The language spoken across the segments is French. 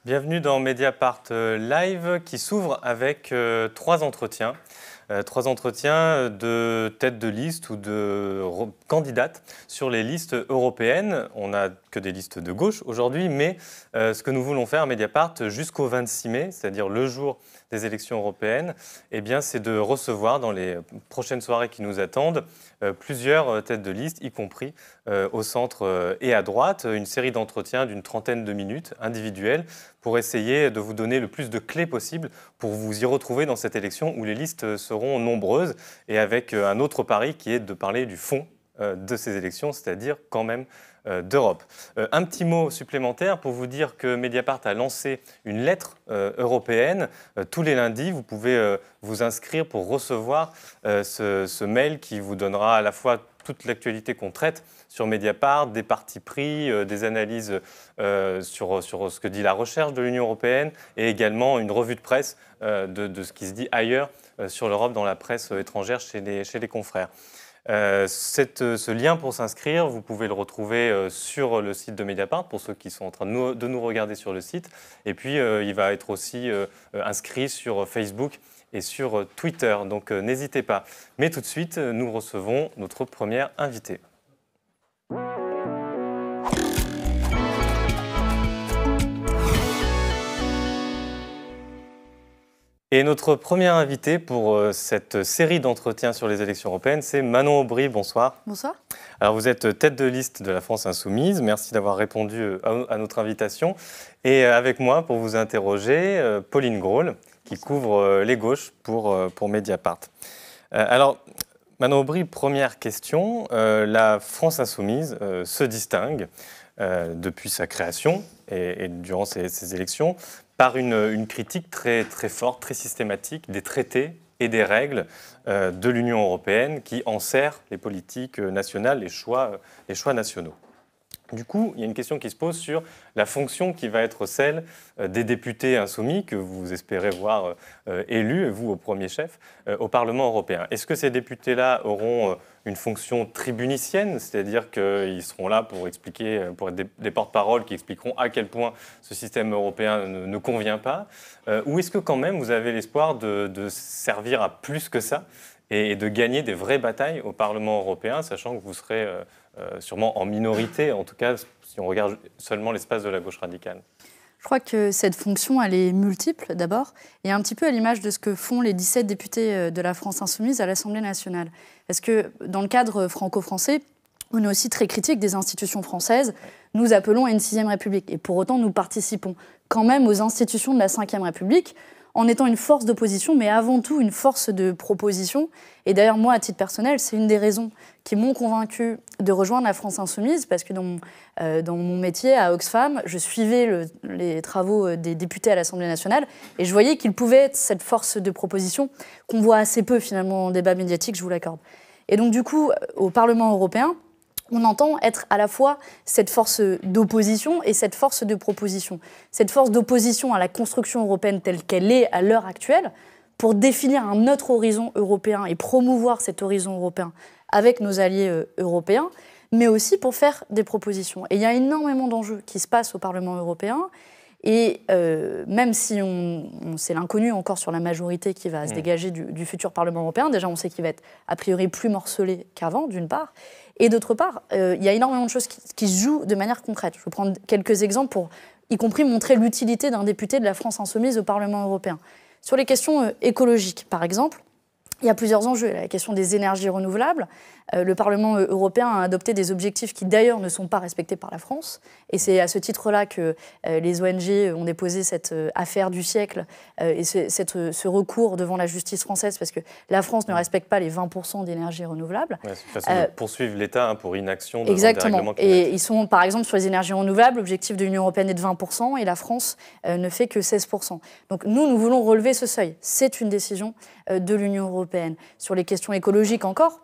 Bienvenue dans Mediapart Live qui s'ouvre avec trois entretiens. Trois entretiens de têtes de liste ou de candidates sur les listes européennes. On n'a que des listes de gauche aujourd'hui, mais ce que nous voulons faire à Mediapart jusqu'au 26 mai, c'est-à-dire le jour des élections européennes, eh bien, c'est de recevoir dans les prochaines soirées qui nous attendent plusieurs têtes de liste, y compris au centre et à droite, une série d'entretiens d'une trentaine de minutes individuels pour essayer de vous donner le plus de clés possible pour vous y retrouver dans cette élection où les listes seront nombreuses et avec un autre pari qui est de parler du fond de ces élections, c'est-à-dire quand même d'Europe. Un petit mot supplémentaire pour vous dire que Mediapart a lancé une lettre européenne. Tous les lundis, vous pouvez vous inscrire pour recevoir ce mail qui vous donnera à la fois toute l'actualité qu'on traite sur Mediapart, des partis pris, des analyses sur ce que dit la recherche de l'Union européenne et également une revue de presse de ce qui se dit ailleurs sur l'Europe dans la presse étrangère chez les confrères. Ce lien pour s'inscrire, vous pouvez le retrouver sur le site de Mediapart pour ceux qui sont en train de nous regarder sur le site. Et puis, il va être aussi inscrit sur Facebook et sur Twitter. Donc, n'hésitez pas. Mais tout de suite, nous recevons notre première invitée. Et notre première invitée pour cette série d'entretiens sur les élections européennes, c'est Manon Aubry. Bonsoir. Bonsoir. Alors vous êtes tête de liste de la France Insoumise. Merci d'avoir répondu à notre invitation. Et avec moi, pour vous interroger, Pauline Grosle, qui couvre les gauches pour Mediapart. Alors, Manon Aubry, première question. La France Insoumise se distingue depuis sa création et durant ces élections par une critique très, très forte, très systématique des traités et des règles de l'Union européenne qui enserrent les politiques nationales, les choix nationaux. Du coup, il y a une question qui se pose sur la fonction qui va être celle des députés insoumis que vous espérez voir élus, vous au premier chef, au Parlement européen. Est-ce que ces députés-là auront une fonction tribunicienne, c'est-à-dire qu'ils seront là pour expliquer, pour être des porte-paroles qui expliqueront à quel point ce système européen ne convient pas, ou est-ce que quand même vous avez l'espoir de servir à plus que ça et de gagner des vraies batailles au Parlement européen, sachant que vous serez sûrement en minorité, en tout cas si on regarde seulement l'espace de la gauche radicale? Je crois que cette fonction, elle est multiple d'abord, et un petit peu à l'image de ce que font les 17 députés de la France Insoumise à l'Assemblée nationale. Parce que dans le cadre franco-français, on est aussi très critique des institutions françaises. Nous appelons à une 6e République, et pour autant nous participons quand même aux institutions de la 5e République, en étant une force d'opposition, mais avant tout une force de proposition. Et d'ailleurs, moi, à titre personnel, c'est une des raisons qui m'ont convaincue de rejoindre la France Insoumise, parce que dans mon métier à Oxfam, je suivais les travaux des députés à l'Assemblée nationale, et je voyais qu'ils pouvaient être cette force de proposition qu'on voit assez peu, finalement, en débat médiatique, je vous l'accorde. Et donc, du coup, au Parlement européen, on entend être à la fois cette force d'opposition et cette force de proposition. Cette force d'opposition à la construction européenne telle qu'elle est à l'heure actuelle, pour définir un autre horizon européen et promouvoir cet horizon européen avec nos alliés européens, mais aussi pour faire des propositions. Et il y a énormément d'enjeux qui se passent au Parlement européen. Et même si c'est l'inconnu encore sur la majorité qui va se dégager du futur Parlement européen, déjà on sait qu'il va être a priori plus morcelé qu'avant, d'une part, et d'autre part, il y a énormément de choses qui se jouent de manière concrète. Je vais prendre quelques exemples pour, y compris, montrer l'utilité d'un député de la France Insoumise au Parlement européen. Sur les questions écologiques, par exemple, il y a plusieurs enjeux. La question des énergies renouvelables. Le Parlement européen a adopté des objectifs qui, d'ailleurs, ne sont pas respectés par la France. Et c'est à ce titre-là que les ONG ont déposé cette affaire du siècle et ce recours devant la justice française, parce que la France ne respecte pas les 20% d'énergie renouvelable. Ouais, c'est une façon de poursuivre l'État pour inaction devant exactement. Des règlements climatiques. Et ils sont, par exemple, sur les énergies renouvelables, l'objectif de l'Union européenne est de 20% et la France ne fait que 16%. Donc nous voulons relever ce seuil. C'est une décision de l'Union européenne. Sur les questions écologiques encore,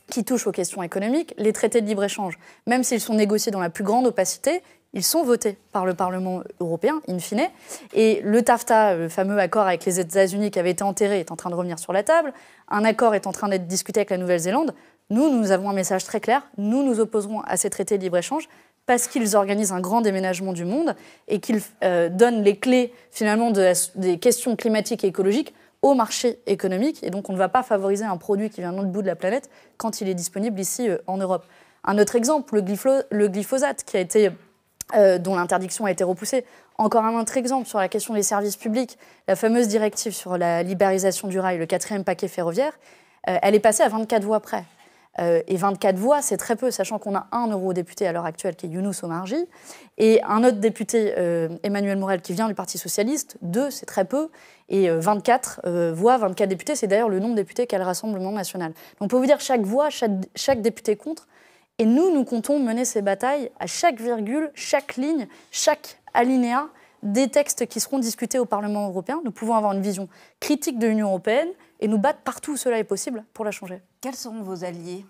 qui touchent aux questions économiques, les traités de libre-échange, même s'ils sont négociés dans la plus grande opacité, ils sont votés par le Parlement européen, in fine. Et le TAFTA, le fameux accord avec les États-Unis qui avait été enterré, est en train de revenir sur la table. Un accord est en train d'être discuté avec la Nouvelle-Zélande. Nous avons un message très clair. Nous nous opposerons à ces traités de libre-échange parce qu'ils organisent un grand déménagement du monde et qu'ils donnent les clés finalement des questions climatiques et écologiques au marché économique. Et donc on ne va pas favoriser un produit qui vient de l'autre bout de la planète quand il est disponible ici en Europe. Un autre exemple, le glyphosate, dont l'interdiction a été repoussée. Encore un autre exemple sur la question des services publics, la fameuse directive sur la libéralisation du rail, le 4e paquet ferroviaire, elle est passée à 24 voix près. Et 24 voix, c'est très peu, sachant qu'on a un eurodéputé à l'heure actuelle qui est Younous Omarjee, et un autre député, Emmanuel Morel, qui vient du Parti Socialiste, 2, c'est très peu, et 24 voix, 24 députés, c'est d'ailleurs le nombre de députés qu'a le Rassemblement national. Donc pour vous dire, chaque voix, chaque député compte, et nous comptons mener ces batailles à chaque virgule, chaque ligne, chaque alinéa des textes qui seront discutés au Parlement européen. Nous pouvons avoir une vision critique de l'Union européenne et nous battre partout où cela est possible pour la changer. Quels seront vos alliés ?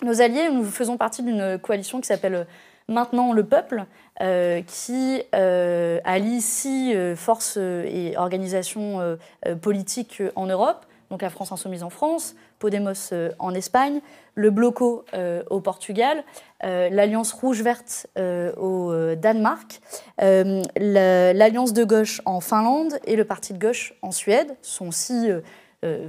Nos alliés, nous faisons partie d'une coalition qui s'appelle Maintenant le peuple, qui allie 6 forces et organisations politiques en Europe, donc la France Insoumise en France, Podemos en Espagne, le Bloco au Portugal, l'Alliance Rouge-Verte au Danemark, l'Alliance de gauche en Finlande et le Parti de gauche en Suède. Ce sont 6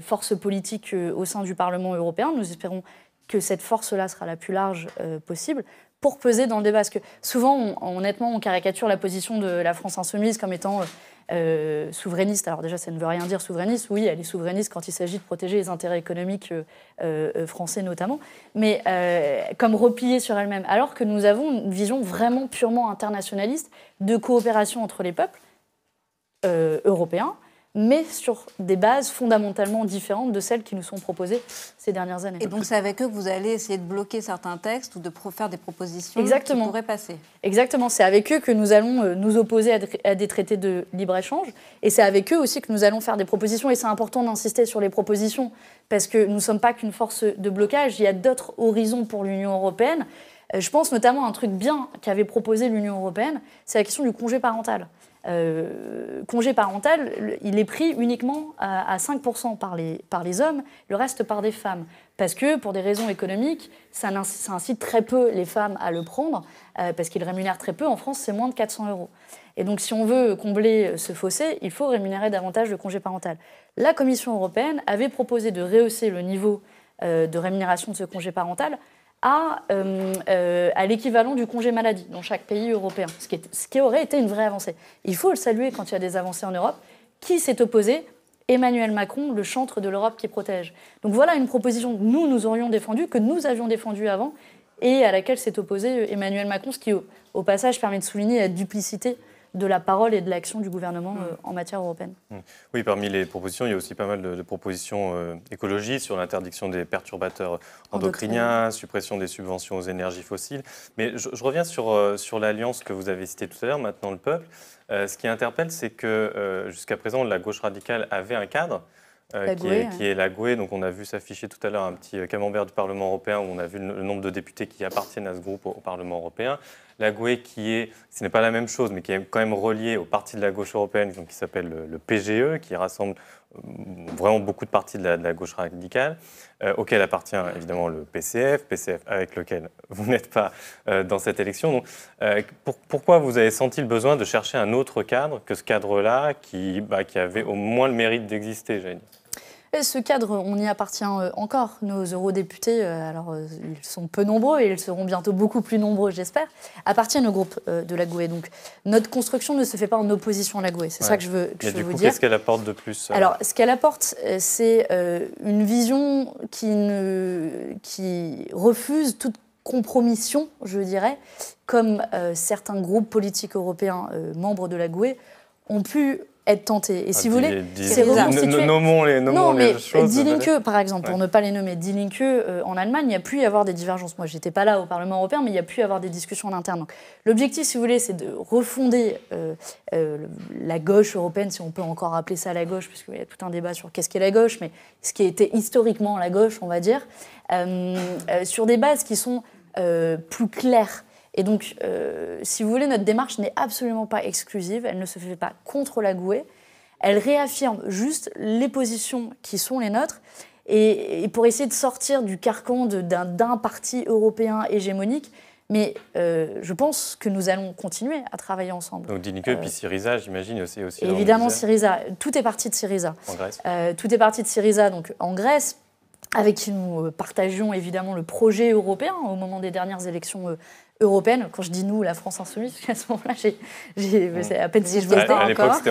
forces politiques au sein du Parlement européen. Nous espérons que cette force-là sera la plus large possible pour peser dans le débat. Parce que souvent, honnêtement, on caricature la position de la France Insoumise comme étant souverainiste. Alors déjà, ça ne veut rien dire souverainiste. Oui, elle est souverainiste quand il s'agit de protéger les intérêts économiques français notamment, mais comme repliée sur elle-même. Alors que nous avons une vision vraiment purement internationaliste de coopération entre les peuples européens, mais sur des bases fondamentalement différentes de celles qui nous sont proposées ces dernières années. Et donc c'est avec eux que vous allez essayer de bloquer certains textes ou de faire des propositions qui pourraient passer. Exactement, c'est avec eux que nous allons nous opposer à des traités de libre-échange, et c'est avec eux aussi que nous allons faire des propositions, et c'est important d'insister sur les propositions, parce que nous ne sommes pas qu'une force de blocage, il y a d'autres horizons pour l'Union européenne. Je pense notamment à un truc bien qu'avait proposé l'Union européenne, c'est la question du congé parental. Congé parental, il est pris uniquement à 5% par les hommes, le reste par des femmes. Parce que, pour des raisons économiques, ça incite très peu les femmes à le prendre, parce qu'ils rémunèrent très peu. En France, c'est moins de 400 €. Et donc, si on veut combler ce fossé, il faut rémunérer davantage le congé parental. La Commission européenne avait proposé de rehausser le niveau de rémunération de ce congé parental à l'équivalent du congé maladie dans chaque pays européen, ce qui aurait été une vraie avancée. Il faut le saluer quand il y a des avancées en Europe. Qui s'est opposé ? Emmanuel Macron, le chantre de l'Europe qui protège. Donc voilà une proposition que nous aurions défendue, que nous avions défendue avant, et à laquelle s'est opposé Emmanuel Macron, ce qui, au passage, permet de souligner la duplicité de la parole et de l'action du gouvernement en matière européenne. Oui, parmi les propositions, il y a aussi pas mal de propositions écologiques sur l'interdiction des perturbateurs endocriniens, suppression des subventions aux énergies fossiles. Mais je reviens sur l'alliance que vous avez citée tout à l'heure, Maintenant le peuple. Ce qui interpelle, c'est que jusqu'à présent, la gauche radicale avait un cadre. Qui est la GUE. Donc on a vu s'afficher tout à l'heure un petit camembert du Parlement européen où on a vu le nombre de députés qui appartiennent à ce groupe au Parlement européen. La GUE ce n'est pas la même chose, mais qui est quand même reliée au parti de la gauche européenne, donc qui s'appelle le PGE, qui rassemble vraiment beaucoup de partis de la gauche radicale, auquel appartient évidemment le PCF avec lequel vous n'êtes pas dans cette élection. Donc, pourquoi vous avez senti le besoin de chercher un autre cadre que ce cadre-là qui avait au moins le mérite d'exister, j'allais dire ? Et ce cadre, on y appartient encore. Nos eurodéputés, alors ils sont peu nombreux et ils seront bientôt beaucoup plus nombreux, j'espère, appartiennent au groupe de la GUE. Donc notre construction ne se fait pas en opposition à la GUE. C'est ça que je veux vous dire. Qu'est-ce qu'elle apporte de plus Alors, ce qu'elle apporte, c'est une vision qui refuse toute compromission, je dirais, comme certains groupes politiques européens membres de la GUE ont pu être tentés. Et si vous voulez, c'est reconstitué. Nommons les choses. Die Linke, par exemple, pour ne pas les nommer, Die Linke, en Allemagne, il y a pu y avoir des divergences. Moi, je n'étais pas là au Parlement européen, mais il y a pu y avoir des discussions en interne. Donc, l'objectif, si vous voulez, c'est de refonder la gauche européenne, si on peut encore appeler ça la gauche, puisqu'il y a tout un débat sur qu'est-ce qu'est la gauche, mais ce qui était historiquement la gauche, on va dire, sur des bases qui sont plus claires. Et donc, si vous voulez, notre démarche n'est absolument pas exclusive, elle ne se fait pas contre la GUE, elle réaffirme juste les positions qui sont les nôtres, et pour essayer de sortir du carcan d'un parti européen hégémonique, Mais je pense que nous allons continuer à travailler ensemble. Donc Dinique, puis Syriza, j'imagine aussi. Évidemment, Syriza. Tout est parti de Syriza. En Grèce. Tout est parti de Syriza, donc en Grèce, avec qui nous partagions évidemment le projet européen au moment des dernières élections européenne. Quand je dis nous, la France insoumise, à ce moment-là, c'est à peine si je votais encore. À l'époque, c'était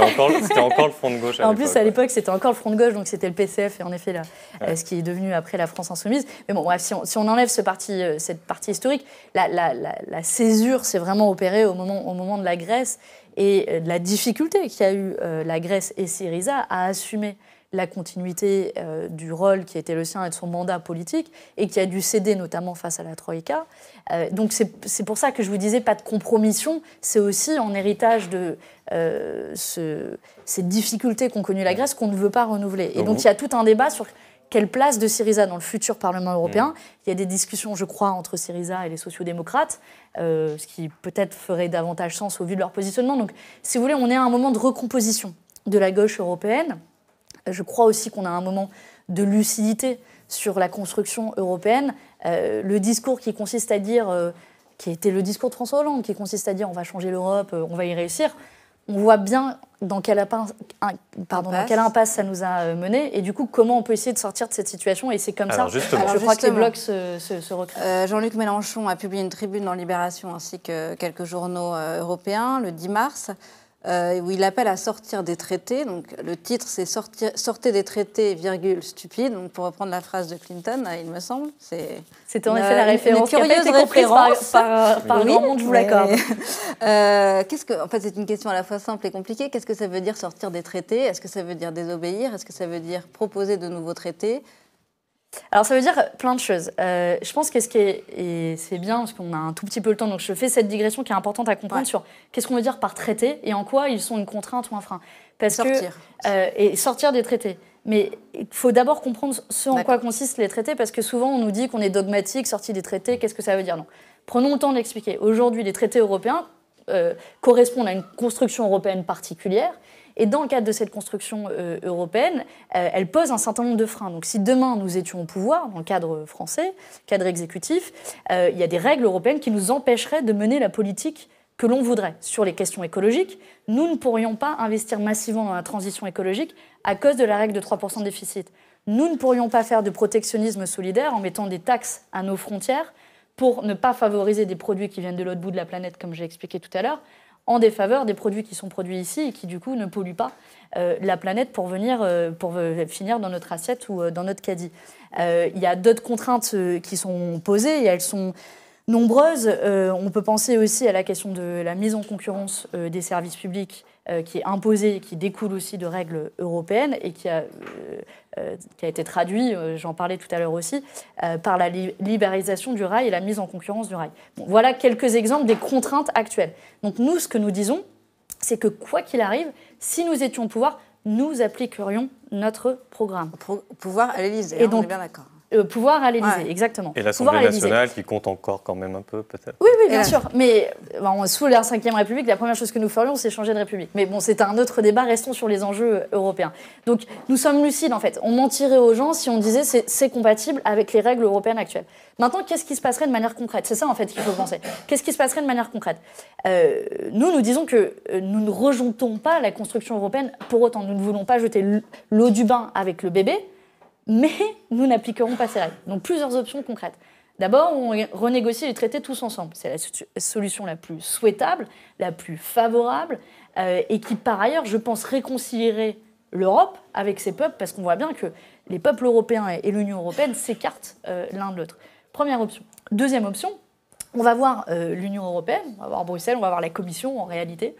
encore le Front de gauche. En plus, à l'époque, c'était encore le Front de gauche, donc c'était le PCF, et en effet, ce qui est devenu après la France insoumise. Mais bon, bref, si on enlève cette partie historique, la césure s'est vraiment opérée au moment de la Grèce et de la difficulté qu'a eu la Grèce et Syriza à assumer la continuité du rôle qui était le sien et de son mandat politique, et qui a dû céder notamment face à la Troïka. Donc c'est pour ça que je vous disais pas de compromission, c'est aussi en héritage de ces difficultés qu'ont connues la Grèce qu'on ne veut pas renouveler. Et donc il y a tout un débat sur quelle place de Syriza dans le futur Parlement européen. Il y a des discussions, je crois, entre Syriza et les sociodémocrates, ce qui peut-être ferait davantage sens au vu de leur positionnement. Donc si vous voulez, on est à un moment de recomposition de la gauche européenne. Je crois aussi qu'on a un moment de lucidité sur la construction européenne. Le discours qui consiste à dire, qui était le discours de François Hollande, qui consiste à dire on va changer l'Europe, on va y réussir, on voit bien dans quelle impasse ça nous a mené, et du coup comment on peut essayer de sortir de cette situation, et c'est comme ça je crois que les blocs se recréent. Jean-Luc Mélenchon a publié une tribune dans Libération ainsi que quelques journaux européens le 10 mars, où il appelle à sortir des traités. Donc, le titre, c'est « Sortez des traités, virgule, stupide ». Donc, pour reprendre la phrase de Clinton, il me semble. C'était en effet la référence qui n'a pas été comprise par grand monde, je vous l'accorde. En fait, c'est une question à la fois simple et compliquée. Qu'est-ce que ça veut dire sortir des traités? Est-ce que ça veut dire désobéir? Est-ce que ça veut dire proposer de nouveaux traités? Alors ça veut dire plein de choses. Je pense que et c'est bien parce qu'on a un tout petit peu le temps, donc je fais cette digression qui est importante à comprendre sur qu'est-ce qu'on veut dire par traité et en quoi ils sont une contrainte ou un frein. Sortir des traités. Mais il faut d'abord comprendre ce en quoi consistent les traités, parce que souvent on nous dit qu'on est dogmatique, sortie des traités, qu'est-ce que ça veut dire? Non. Prenons le temps de l'expliquer. Aujourd'hui, les traités européens correspondent à une construction européenne particulière. Et dans le cadre de cette construction européenne, elle pose un certain nombre de freins. Donc si demain nous étions au pouvoir, dans le cadre français, cadre exécutif, il y a des règles européennes qui nous empêcheraient de mener la politique que l'on voudrait. Sur les questions écologiques, nous ne pourrions pas investir massivement dans la transition écologique à cause de la règle de 3% de déficit. Nous ne pourrions pas faire de protectionnisme solidaire en mettant des taxes à nos frontières pour ne pas favoriser des produits qui viennent de l'autre bout de la planète, comme j'ai expliqué tout à l'heure, en défaveur des produits qui sont produits ici et qui, du coup, ne polluent pas la planète pour finir dans notre assiette ou dans notre caddie. Il y a d'autres contraintes qui sont posées et elles sont nombreuses. On peut penser aussi à la question de la mise en concurrence des services publics qui est imposée et qui découle aussi de règles européennes et qui a été traduit, j'en parlais tout à l'heure aussi, par la libéralisation du rail et la mise en concurrence du rail. Bon, voilà quelques exemples des contraintes actuelles. Donc nous, ce que nous disons, c'est que quoi qu'il arrive, si nous étions au pouvoir, nous appliquerions notre programme. Pouvoir à l'Élysée, on est bien d'accord. Pouvoir à l'Élysée, exactement. Et l'Assemblée nationale qui compte encore quand même un peu, peut-être. Oui, bien sûr. Mais sous la Ve République, la première chose que nous ferions, c'est changer de République. Mais bon, c'est un autre débat, restons sur les enjeux européens. Donc, nous sommes lucides, en fait. On mentirait aux gens si on disait c'est compatible avec les règles européennes actuelles. Maintenant, qu'est-ce qui se passerait de manière concrète? C'est ça, en fait, qu'il faut penser. Qu'est-ce qui se passerait de manière concrète? Nous disons que nous ne rejetons pas la construction européenne pour autant. Nous ne voulons pas jeter l'eau du bain avec le bébé, mais nous n'appliquerons pas ces règles. Donc plusieurs options concrètes. D'abord, on renégocie les traités tous ensemble. C'est la solution la plus souhaitable, la plus favorable, et qui, par ailleurs, je pense, réconcilierait l'Europe avec ses peuples, parce qu'on voit bien que les peuples européens et l'Union européenne s'écartent l'un de l'autre. Première option. Deuxième option, on va voir l'Union européenne, on va voir Bruxelles, on va voir la Commission en réalité,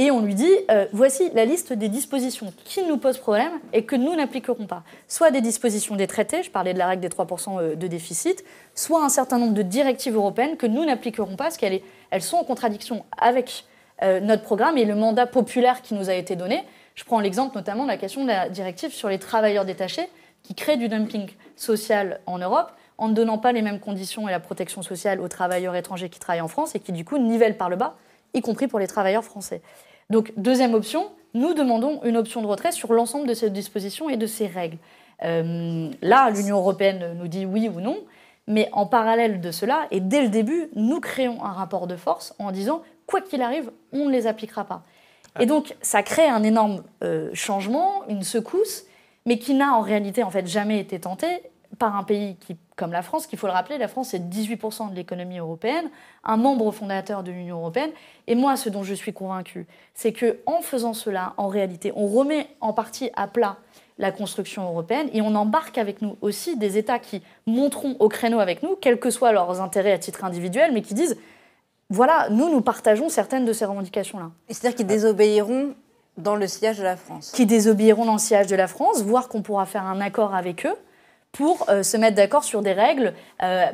et on lui dit, voici la liste des dispositions qui nous posent problème et que nous n'appliquerons pas. Soit des dispositions des traités, je parlais de la règle des 3% de déficit, soit un certain nombre de directives européennes que nous n'appliquerons pas parce qu'elles sont en contradiction avec notre programme et le mandat populaire qui nous a été donné. Je prends l'exemple notamment de la question de la directive sur les travailleurs détachés qui crée du dumping social en Europe en ne donnant pas les mêmes conditions et la protection sociale aux travailleurs étrangers qui travaillent en France et qui du coup nivellent par le bas, y compris pour les travailleurs français. Donc, deuxième option, nous demandons une option de retrait sur l'ensemble de ces dispositions et de ces règles. Là, l'Union européenne nous dit oui ou non, Mais en parallèle de cela, et dès le début, nous créons un rapport de force en disant, quoi qu'il arrive, on ne les appliquera pas. Et donc, ça crée un énorme changement, une secousse, mais qui n'a en réalité en fait, jamais été tenté par un pays comme la France, qu'il faut le rappeler, la France c'est 18% de l'économie européenne, un membre fondateur de l'Union européenne. Et moi, ce dont je suis convaincue, c'est qu'en faisant cela, en réalité, on remet en partie à plat la construction européenne et on embarque avec nous aussi des États qui monteront au créneau avec nous, quels que soient leurs intérêts à titre individuel, mais qui disent, voilà, nous partageons certaines de ces revendications-là. C'est-à-dire qu'ils désobéiront dans le sillage de la France. Qui désobéiront dans le sillage de la France, voire qu'on pourra faire un accord avec eux pour se mettre d'accord sur des règles.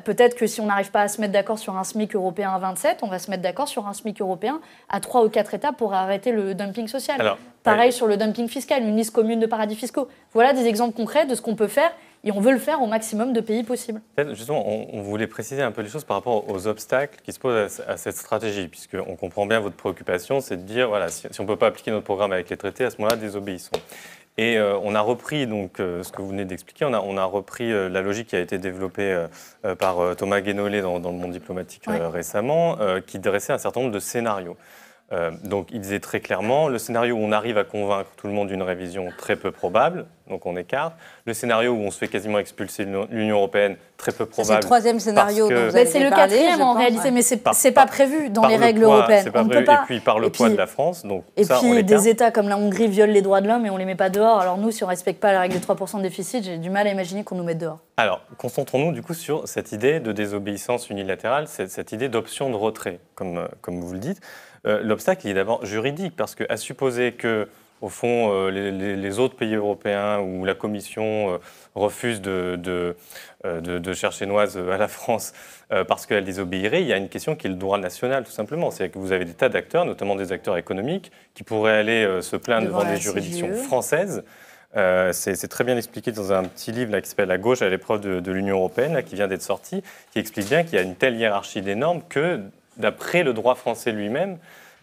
Peut-être que si on n'arrive pas à se mettre d'accord sur un SMIC européen à 27, on va se mettre d'accord sur un SMIC européen à 3 ou 4 États pour arrêter le dumping social. Alors, pareil sur le dumping fiscal, une liste commune de paradis fiscaux. Voilà des exemples concrets de ce qu'on peut faire et on veut le faire au maximum de pays possible. Justement, on voulait préciser un peu les choses par rapport aux obstacles qui se posent à cette stratégie, puisqu'on comprend bien votre préoccupation, c'est de dire, voilà, si on ne peut pas appliquer notre programme avec les traités, à ce moment-là, désobéissons. Et on a repris donc, ce que vous venez d'expliquer, on a repris la logique qui a été développée par Thomas Guénolé dans le Monde diplomatique récemment, qui dressait un certain nombre de scénarios. Donc il disait très clairement, le scénario où on arrive à convaincre tout le monde d'une révision très peu probable, donc on écarte. Le scénario où on se fait quasiment expulser de l'Union européenne, très peu probable. C'est le troisième scénario dont vous avez c'est le parlé, quatrième en réalité, mais c'est pas prévu dans les règles européennes. On peut pas. Et puis par le poids de la France. Donc et ça, puis des États comme la Hongrie violent les droits de l'homme et on les met pas dehors. Alors nous, si on respecte pas la règle de 3% de déficit, j'ai du mal à imaginer qu'on nous mette dehors. Alors concentrons-nous du coup sur cette idée de désobéissance unilatérale, cette idée d'option de retrait, comme vous le dites. L'obstacle est d'abord juridique, parce qu'à supposer que, au fond, les autres pays européens ou la Commission refusent de chercher noise à la France parce qu'elle désobéirait, il y a une question qui est le droit national, tout simplement. C'est-à-dire que vous avez des tas d'acteurs, notamment des acteurs économiques, qui pourraient aller se plaindre devant des juridictions françaises. C'est très bien expliqué dans un petit livre là, qui s'appelle « À gauche à l'épreuve de l'Union européenne », là, qui vient d'être sorti, qui explique bien qu'il y a une telle hiérarchie des normes que, d'après le droit français lui-même,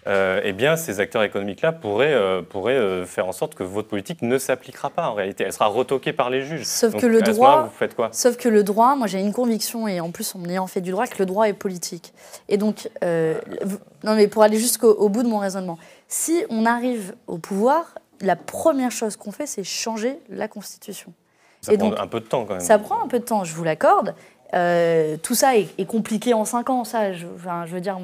eh bien, ces acteurs économiques-là pourraient faire en sorte que votre politique ne s'appliquera pas en réalité. Elle sera retoquée par les juges. Sauf donc, que le droit, vous faites quoi ? Sauf que le droit, moi j'ai une conviction, et en plus en ayant fait du droit, que le droit est politique. Et donc, non mais pour aller jusqu'au bout de mon raisonnement, si on arrive au pouvoir, la première chose qu'on fait, c'est changer la Constitution. Ça prend un peu de temps quand même. Ça prend un peu de temps, je vous l'accorde. Tout ça est compliqué en 5 ans, ça, je veux dire,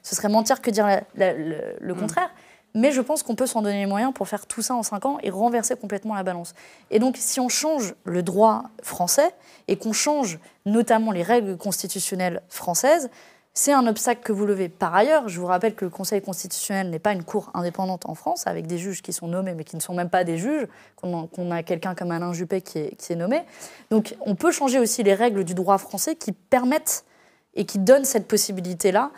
ce serait mentir que dire le contraire. Mais je pense qu'on peut s'en donner les moyens pour faire tout ça en 5 ans et renverser complètement la balance. Et donc, si on change le droit français et qu'on change notamment les règles constitutionnelles françaises, c'est un obstacle que vous levez. Par ailleurs, je vous rappelle que le Conseil constitutionnel n'est pas une cour indépendante en France, avec des juges qui sont nommés, mais qui ne sont même pas des juges, qu'on a quelqu'un comme Alain Juppé qui est nommé. Donc on peut changer aussi les règles du droit français qui permettent et qui donnent cette possibilité-là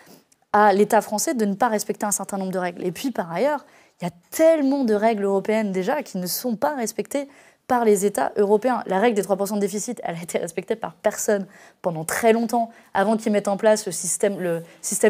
à l'État français de ne pas respecter un certain nombre de règles. Et puis par ailleurs, il y a tellement de règles européennes déjà qui ne sont pas respectées par les États européens. La règle des 3% de déficit, elle a été respectée par personne pendant très longtemps, avant qu'ils mettent en place le système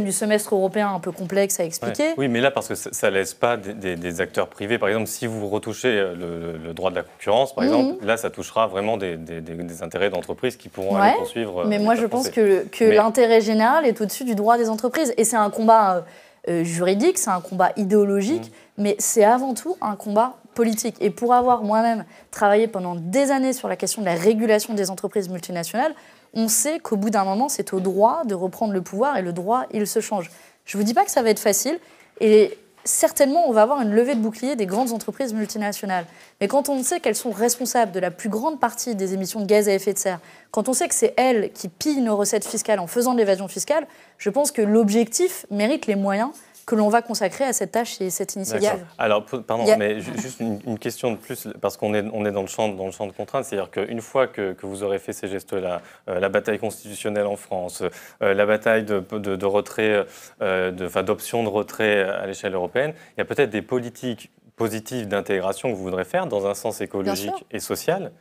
du semestre européen un peu complexe à expliquer. Oui, mais là, parce que ça ne laisse pas des acteurs privés. Par exemple, si vous retouchez le droit de la concurrence, par exemple, là, ça touchera vraiment des intérêts d'entreprises qui pourront aller poursuivre. Mais moi, je pense que l'intérêt général est au-dessus du droit des entreprises. Et c'est un combat juridique, c'est un combat idéologique, mais c'est avant tout un combat politique. Et pour avoir moi-même travaillé pendant des années sur la question de la régulation des entreprises multinationales, on sait qu'au bout d'un moment, c'est au droit de reprendre le pouvoir et le droit, il se change. Je ne vous dis pas que ça va être facile et certainement, on va avoir une levée de bouclier des grandes entreprises multinationales. Mais quand on sait qu'elles sont responsables de la plus grande partie des émissions de gaz à effet de serre, quand on sait que c'est elles qui pillent nos recettes fiscales en faisant de l'évasion fiscale, je pense que l'objectif mérite les moyens que l'on va consacrer à cette tâche et cette initiative. Alors, pardon, mais juste une question de plus, parce qu'on est dans le champ de contrainte, c'est-à-dire qu'une fois que vous aurez fait ces gestes-là, la bataille constitutionnelle en France, la bataille de retrait, d'options de retrait à l'échelle européenne, il y a peut-être des politiques positives d'intégration que vous voudrez faire dans un sens écologique et social.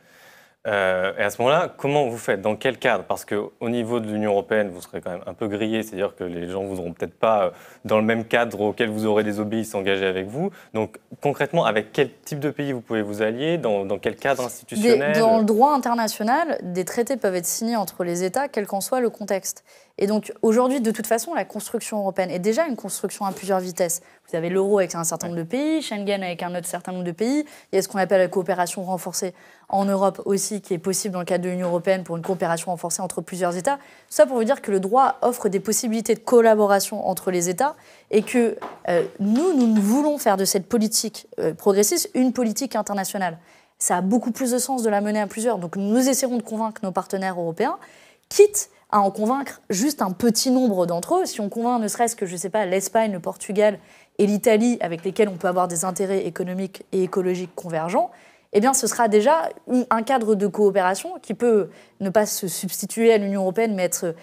Et à ce moment-là, comment vous faites? Dans quel cadre? Parce qu'au niveau de l'Union européenne, vous serez quand même un peu grillé, c'est-à-dire que les gens ne voudront peut-être pas, dans le même cadre auquel vous aurez désobéi, s'engager avec vous. Donc concrètement, avec quel type de pays vous pouvez vous allier? Dans quel cadre institutionnel? Dans le droit international, des traités peuvent être signés entre les États, quel qu'en soit le contexte. Et donc aujourd'hui, de toute façon, la construction européenne est déjà une construction à plusieurs vitesses. Vous avez l'euro avec un certain nombre de pays, Schengen avec un autre certain nombre de pays. Il y a ce qu'on appelle la coopération renforcée en Europe aussi, qui est possible dans le cadre de l'Union européenne pour une coopération renforcée entre plusieurs États. Ça pour vous dire que le droit offre des possibilités de collaboration entre les États et que nous voulons faire de cette politique progressiste une politique internationale. Ça a beaucoup plus de sens de la mener à plusieurs. Donc nous essaierons de convaincre nos partenaires européens, quitte à en convaincre juste un petit nombre d'entre eux. Si on convainc ne serait-ce que, je ne sais pas, l'Espagne, le Portugal et l'Italie, avec lesquels on peut avoir des intérêts économiques et écologiques convergents, eh bien, ce sera déjà un cadre de coopération qui peut ne pas se substituer à l'Union européenne, mais être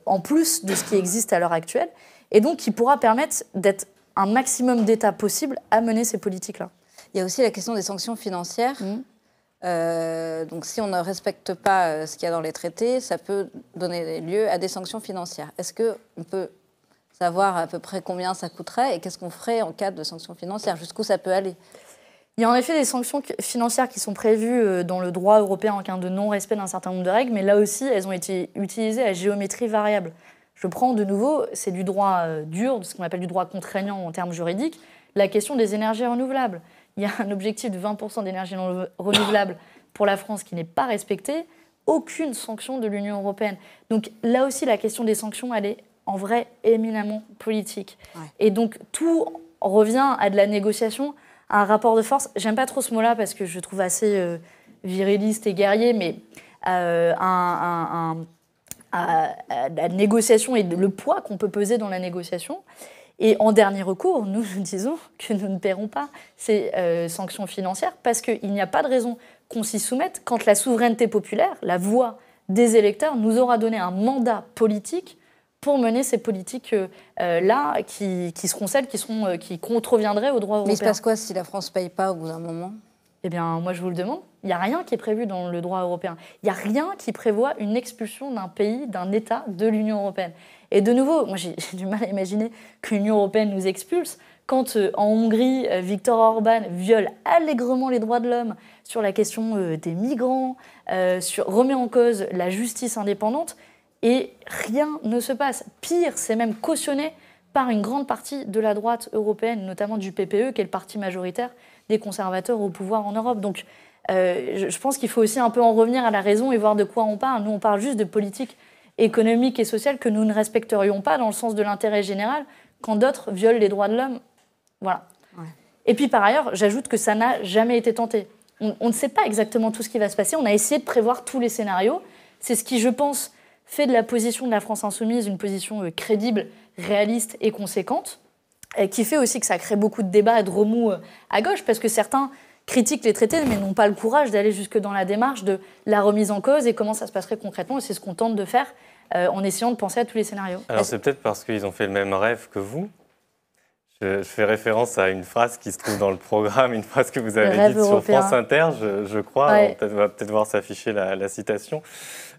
en plus de ce qui existe à l'heure actuelle, et donc qui pourra permettre d'être un maximum d'États possible à mener ces politiques-là. Il y a aussi la question des sanctions financières. Donc si on ne respecte pas ce qu'il y a dans les traités, ça peut donner lieu à des sanctions financières. Est-ce qu'on peut savoir à peu près combien ça coûterait et qu'est-ce qu'on ferait en cas de sanctions financières? Jusqu'où ça peut aller? Il y a en effet des sanctions financières qui sont prévues dans le droit européen en cas de non-respect d'un certain nombre de règles, mais là aussi, elles ont été utilisées à géométrie variable. Je prends de nouveau, c'est du droit dur, ce qu'on appelle du droit contraignant en termes juridiques, la question des énergies renouvelables. Il y a un objectif de 20% d'énergie renouvelable pour la France qui n'est pas respecté, aucune sanction de l'Union européenne. Donc là aussi, la question des sanctions, elle est en vrai éminemment politique. Ouais. Et donc tout revient à de la négociation, à un rapport de force. J'aime pas trop ce mot-là parce que je le trouve assez viriliste et guerrier, mais à la négociation et le poids qu'on peut peser dans la négociation. Et en dernier recours, nous disons que nous ne paierons pas ces sanctions financières parce qu'il n'y a pas de raison qu'on s'y soumette quand la souveraineté populaire, la voix des électeurs, nous aura donné un mandat politique pour mener ces politiques-là qui seront celles qui contreviendraient au droit européen. Mais il se passe quoi si la France ne paye pas au bout d'un moment? Eh bien, moi, je vous le demande. Il n'y a rien qui est prévu dans le droit européen. Il n'y a rien qui prévoit une expulsion d'un pays, d'un État de l'Union européenne. Et de nouveau, moi, j'ai du mal à imaginer que l'Union européenne nous expulse quand, en Hongrie, Viktor Orban viole allègrement les droits de l'homme sur la question des migrants, remet en cause la justice indépendante, et rien ne se passe. Pire, c'est même cautionné par une grande partie de la droite européenne, notamment du PPE, qui est le parti majoritaire des conservateurs au pouvoir en Europe. Donc, je pense qu'il faut aussi un peu en revenir à la raison et voir de quoi on parle. Nous, on parle juste de politique économique et sociale que nous ne respecterions pas dans le sens de l'intérêt général quand d'autres violent les droits de l'homme. Voilà. Ouais. Et puis, par ailleurs, j'ajoute que ça n'a jamais été tenté. On ne sait pas exactement tout ce qui va se passer. On a essayé de prévoir tous les scénarios. C'est ce qui, je pense, fait de la position de la France insoumise une position crédible, réaliste et conséquente, et qui fait aussi que ça crée beaucoup de débats et de remous à gauche, parce que certains critiquent les traités, mais n'ont pas le courage d'aller jusque dans la démarche de la remise en cause et comment ça se passerait concrètement. Et c'est ce qu'on tente de faire en essayant de penser à tous les scénarios. Alors c'est peut-être parce qu'ils ont fait le même rêve que vous. Je fais référence à une phrase qui se trouve dans le programme, une phrase que vous avez dite sur France Inter, je crois. Ouais. On va peut-être voir s'afficher la citation.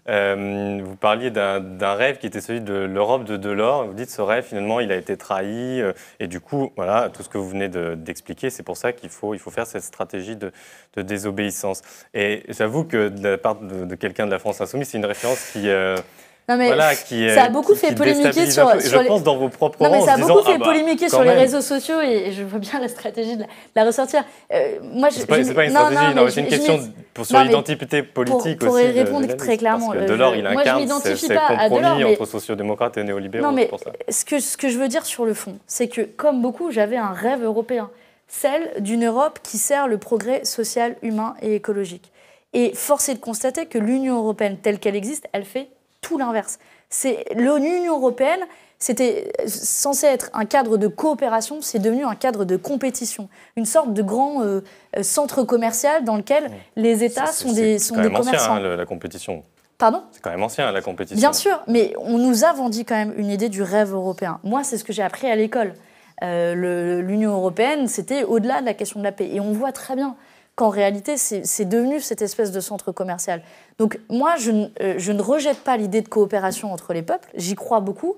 Vous parliez d'un rêve qui était celui de l'Europe de Delors. Vous dites ce rêve, finalement, il a été trahi. Et du coup, voilà, tout ce que vous venez d'expliquer, c'est pour ça qu'il faut faire cette stratégie de désobéissance. Et j'avoue que de la part de quelqu'un de la France Insoumise, c'est une référence qui... Non mais voilà, ça a beaucoup fait polémiquer sur je pense dans vos propres rangs. Non mais ça a beaucoup fait polémiquer sur les réseaux sociaux et je vois bien la stratégie de la ressortir. Moi, c'est pas une stratégie, non, c'est une question sur l'identité politique pour aussi. Pour répondre très clairement, parce que Delors, il incarne ces compromis entre sociodémocrates et néolibéraux. Non mais pour ça. Ce que je veux dire sur le fond, c'est que comme beaucoup, j'avais un rêve européen, celle d'une Europe qui sert le progrès social, humain et écologique. Et force est de constater que l'Union européenne telle qu'elle existe, elle fait tout l'inverse. L'Union européenne, c'était censé être un cadre de coopération, c'est devenu un cadre de compétition, une sorte de grand centre commercial dans lequel les États sont des commerçants. C'est quand même ancien, la compétition. Pardon ? C'est quand même ancien, la compétition. Bien sûr, mais on nous a vendu quand même une idée du rêve européen. Moi, c'est ce que j'ai appris à l'école. L'Union européenne, c'était au-delà de la question de la paix. Et on voit très bien qu'en réalité, c'est devenu cette espèce de centre commercial. Donc moi, je ne rejette pas l'idée de coopération entre les peuples, j'y crois beaucoup,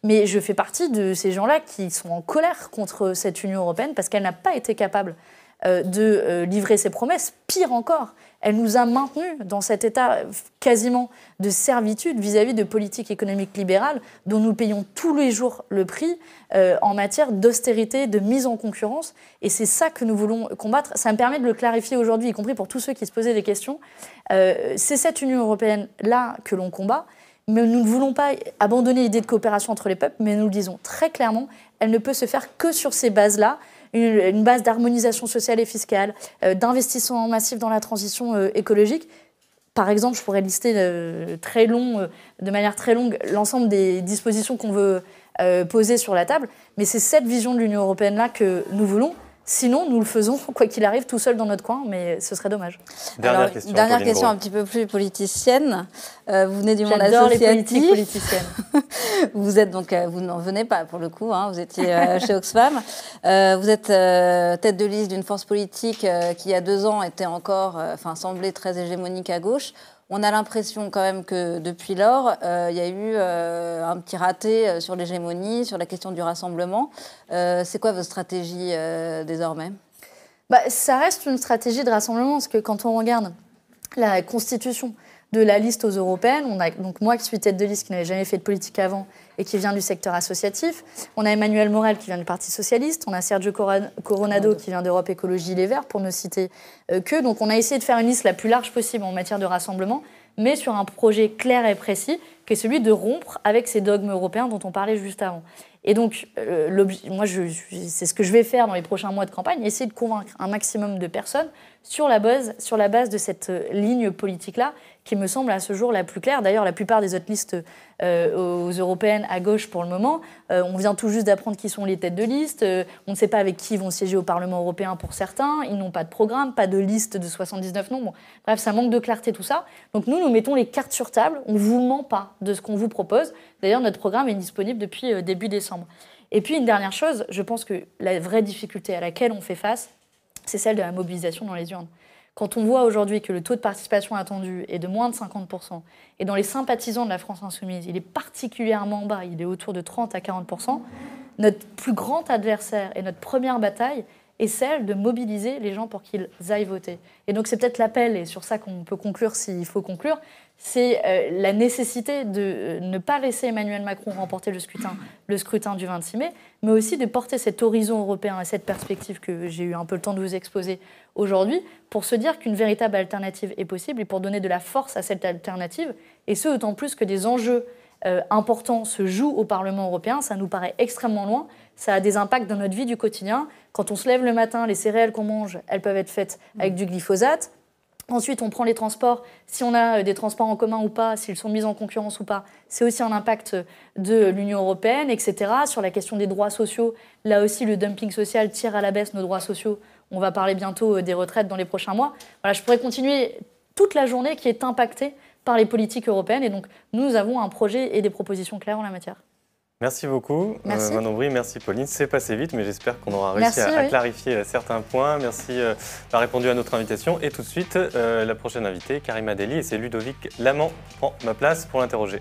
mais je fais partie de ces gens-là qui sont en colère contre cette Union européenne parce qu'elle n'a pas été capable de livrer ses promesses. Pire encore, elle nous a maintenus dans cet état quasiment de servitude vis-à-vis de politiques économiques libérales dont nous payons tous les jours le prix en matière d'austérité, de mise en concurrence. Et c'est ça que nous voulons combattre. Ça me permet de le clarifier aujourd'hui, y compris pour tous ceux qui se posaient des questions. C'est cette Union européenne-là que l'on combat. Mais nous ne voulons pas abandonner l'idée de coopération entre les peuples, mais nous le disons très clairement, elle ne peut se faire que sur ces bases-là, une base d'harmonisation sociale et fiscale, d'investissement massif dans la transition écologique. Par exemple, je pourrais lister de manière très longue l'ensemble des dispositions qu'on veut poser sur la table, mais c'est cette vision de l'Union européenne-là que nous voulons. Sinon, nous le faisons, quoi qu'il arrive, tout seul dans notre coin, mais ce serait dommage. Dernière question un petit peu plus politicienne. Vous venez du monde associatif. J'adore les politiques politiciennes. Vous êtes donc, vous n'en venez pas pour le coup, hein, vous étiez chez Oxfam. Vous êtes tête de liste d'une force politique qui, il y a 2 ans, était encore, semblait très hégémonique à gauche. On a l'impression quand même que depuis lors, il y a eu un petit raté sur l'hégémonie, sur la question du rassemblement. C'est quoi votre stratégie désormais ? Ça reste une stratégie de rassemblement, parce que quand on regarde la constitution de la liste aux européennes, on a donc moi qui suis tête de liste, qui n'avais jamais fait de politique avant et qui vient du secteur associatif. On a Emmanuel Morel qui vient du Parti socialiste. On a Sergio Coronado qui vient d'Europe Écologie Les Verts, pour ne citer que. Donc on a essayé de faire une liste la plus large possible en matière de rassemblement, mais sur un projet clair et précis, qui est celui de rompre avec ces dogmes européens dont on parlait juste avant. Et donc, moi, c'est ce que je vais faire dans les prochains mois de campagne, essayer de convaincre un maximum de personnes sur la base de cette ligne politique-là, qui me semble à ce jour la plus claire. D'ailleurs, la plupart des autres listes aux européennes à gauche pour le moment, on vient tout juste d'apprendre qui sont les têtes de liste, on ne sait pas avec qui ils vont siéger au Parlement européen pour certains, ils n'ont pas de programme, pas de liste de 79 noms. Bon, bref, ça manque de clarté tout ça. Donc nous mettons les cartes sur table, on ne vous ment pas de ce qu'on vous propose. D'ailleurs, notre programme est disponible depuis début décembre. Et puis une dernière chose, je pense que la vraie difficulté à laquelle on fait face, c'est celle de la mobilisation dans les urnes. Quand on voit aujourd'hui que le taux de participation attendu est de moins de 50%, et dans les sympathisants de la France insoumise, il est particulièrement bas, il est autour de 30 à 40%, notre plus grand adversaire et notre première bataille est celle de mobiliser les gens pour qu'ils aillent voter. Et donc c'est peut-être l'appel, et sur ça qu'on peut conclure s'il faut conclure, c'est la nécessité de ne pas laisser Emmanuel Macron remporter le scrutin du 26 mai, mais aussi de porter cet horizon européen et cette perspective que j'ai eu un peu le temps de vous exposer aujourd'hui, pour se dire qu'une véritable alternative est possible et pour donner de la force à cette alternative, et ce d'autant plus que des enjeux importants se jouent au Parlement européen. Ça nous paraît extrêmement loin, ça a des impacts dans notre vie du quotidien. Quand on se lève le matin, les céréales qu'on mange, elles peuvent être faites avec du glyphosate. Ensuite, on prend les transports, si on a des transports en commun ou pas, s'ils sont mis en concurrence ou pas, c'est aussi un impact de l'Union européenne, etc. Sur la question des droits sociaux, là aussi, le dumping social tire à la baisse nos droits sociaux. On va parler bientôt des retraites dans les prochains mois. Voilà, je pourrais continuer toute la journée qui est impactée par les politiques européennes. Et donc, nous avons un projet et des propositions claires en la matière. Merci beaucoup, Manon Bry, merci Pauline. C'est passé vite, mais j'espère qu'on aura réussi à clarifier certains points. Merci d'avoir répondu à notre invitation. Et tout de suite, la prochaine invitée, Karima Delli, et c'est Ludovic Lamant qui prend ma place pour l'interroger.